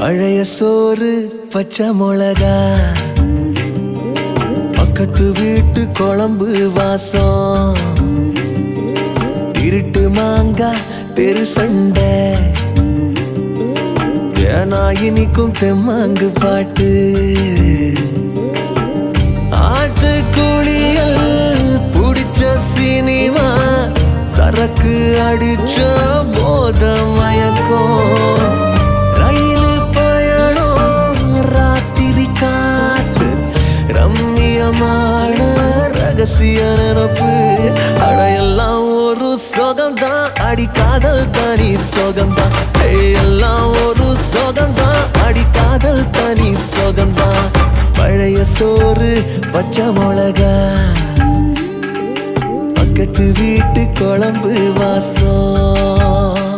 பழைய சோறு பச்சை மிளகா, பக்கத்து வீட்டு குழம்பு வாசம், இருட்டு மாங்கா தெரு சண்டை, ஏனா இனிக்கும் தெம்மாங்கு பாட்டு, ஆட்டு குளியல் புடிச்ச சினிமா, சரக்கு அடிச்ச போத மயக்கம், ரயிலு பயணம் ராத்திரி காத்து, ரம்மியமான ரகசிய நினப்பு, அடையெல்லாம் ஒரு சொகம்தான், அடி காதல் தனி சொகம்தான், எல்லாம் ஒரு சொகம்தான், அடி காதல் தனி சொகம்தான். பழைய சோறு பச்சை மிளகா, பக்கத்து வீட்டு குழம்பு வாசம்.